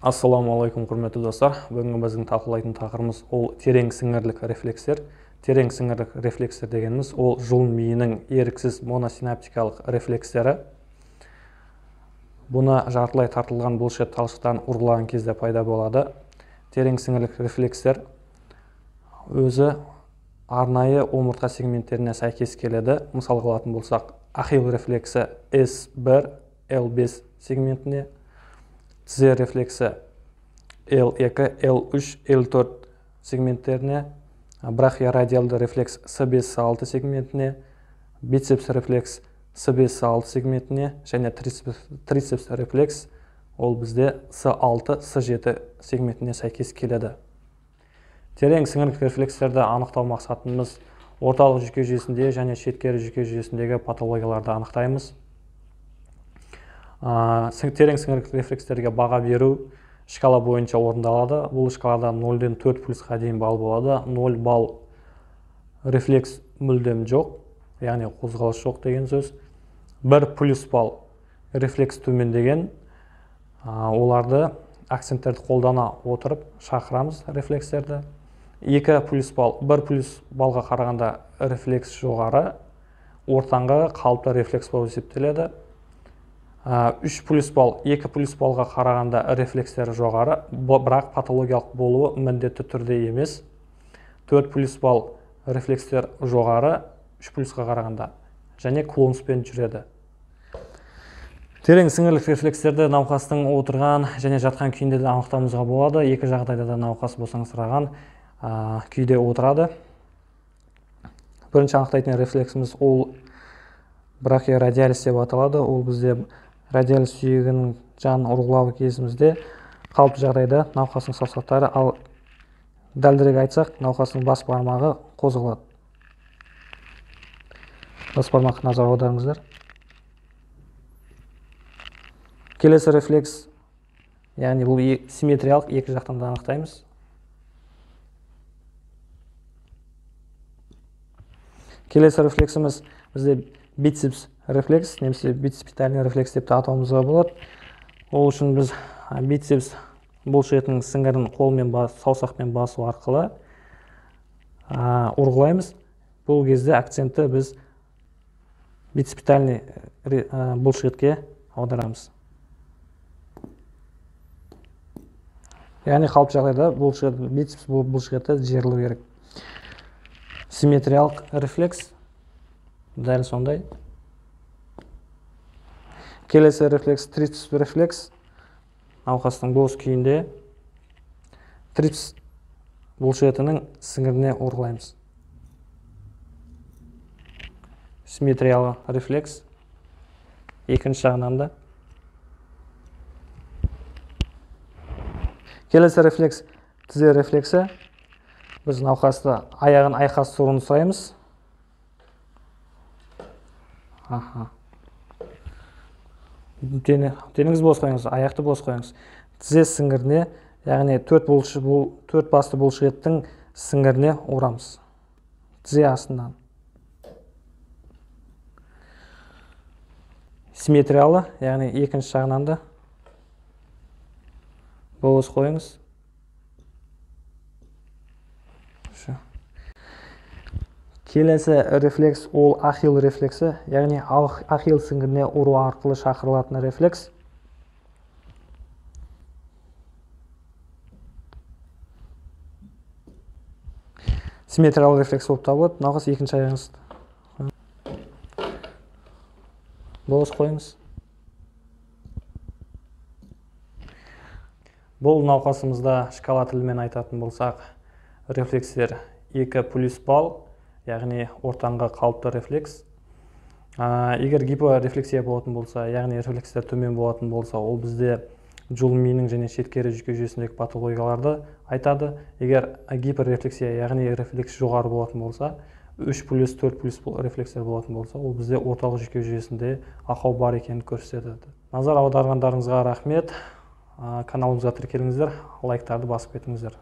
Ассаламуалейкум, құрметті достар. Бүгінгі біздің талқылайтын тақырыбымыз ол терең сіңірлік рефлекстер. Терең сіңірлік рефлекстер дегеніміз ол жұлын миының еріксіз моносинаптикалық рефлекстері. Бұны жартылай тартылған бұлшық талшықтан ұрғылаған кезде пайда болады. Терең сіңірлік рефлекстер өзі арнайы омыртқа сегменттеріне сәйкес келеді. Мысалға алатын болсақ, ахилл рефлексі S1, L5 сегментіне, тізе рефлексі L2, L3, L4 сегменттеріне, брахиорадиалды рефлекс S5, S6 сегментіне, бицепс рефлекс S5, S6 сегментіне және трицепс рефлекс ол бізде S6, S7 сегментіне сәйкес келеді. Терең сіңірлік рефлекстерді анықтау мақсатымыз орталық жүйке жүйесінде және шеткері жүйке жүйесіндегі патологияларды анықтаймыз. Терең сіңірлік рефлекстерге баға беру шкала бойынша орындалады. Бұл шкалада 0-ден 4 плюсқа дейін балл болады. 0 балл рефлекс мүлдем жоқ, яғни қозғалыс жоқ деген сөз. 1 плюс балл рефлекс төмендеген. Оларды акценттерді қолдана отырып шақырамыз рефлекстерді. 2 плюс балл, 1 плюс баллға қарағанда рефлекс жоғары, ортаңғы қалыпты рефлекс болып есептеледі. 3 плюс балл, 2 плюс баллға қарағанда рефлекстері жоғары, бірақ патологиялық болуы міндетті түрде емес. 4 плюс балл рефлекстер жоғары, 3 плюсқа қарағанда, және клонспен жүреді. Терең сіңірлік рефлекстерді науқастың отырған және жатқан күйінде де анықтауымызға болады. Екі жағдайда да науқас босаңсыраған күйде отырады. Бірінші анықтайтын рефлексіміз ол брахиорадиалис деп аталады. Ол бізде радиалис сүйегінің жан ұрғылауы кезімізде қалыпты жағдайда науқастың саусақтары, ал дәлірек айтсақ, науқастың бас бармағы қозғалады. Бас бармаққа назар аударыңыздар. Келесі рефлекс, яғни бұл симметриялық, екі жақтан да анықтаймыз. Келесі рефлексіміз бізде бицепс рефлекс, немесе бицепитальный рефлекс деп атауымызға болады. Ол үшін біз бицепс бұлшық етінің сіңірін қолмен, саусақпен басу арқылы ұрғылаймыз. Бұл кезде акцентті біз бицепитальный бұлшық етке аударамыз. Яғни қалыпты жағдайда бицепс бұлшық еті жерлеу керек. Симметриялық рефлекс дәл сондай. Келесі рефлекс трицепс рефлекс. Науқастың бос күйінде трицепс бұлшық етінің сіңіріне ұрғылаймыз. Симметриялық рефлекс. Екінші жағынан да. Келесі рефлекс тізе рефлексі. Біз науқасты аяғын айқастыруын сұраймыз. Деніңіз бос қойыңыз, аяқты бос қойыңыз. Тізе сіңіріне, яғни төрт басты бұлшық еттің сіңіріне ұрамыз. Тізе астынан. Симметриялы, яғни екінші жағынан да бос қойыңыз. Келесі рефлекс ол ахилл рефлексі, яғни ахилл сіңіріне ұру арқылы шақырылатын рефлекс. Симметриялы рефлекс болып табылады. Науқас екінші аяғыңыз бос қойыңыз. Бұл науқасымызда шкала тілімен айтатын болсақ, рефлекстер 2 плюс балл, яғни ортаңғы қалыпты рефлекс. Егер гипорефлексия болатын болса, яғни рефлекстер төмен болатын болса, ол бізде жұлын миының және шеткері жүйке жүйесіндегі патологияларды айтады. Егер гиперрефлексия, яғни рефлекс жоғары болатын болса, 3 плюс 4 плюс рефлекстер болатын болса, ол бізде орталық жүйке жүйесінде ақау бар екенін көрсетеді. Назар аударғандарыңызға рахмет. Каналымызға тіркеліңіздер, лайктарды басып кетіңіздер.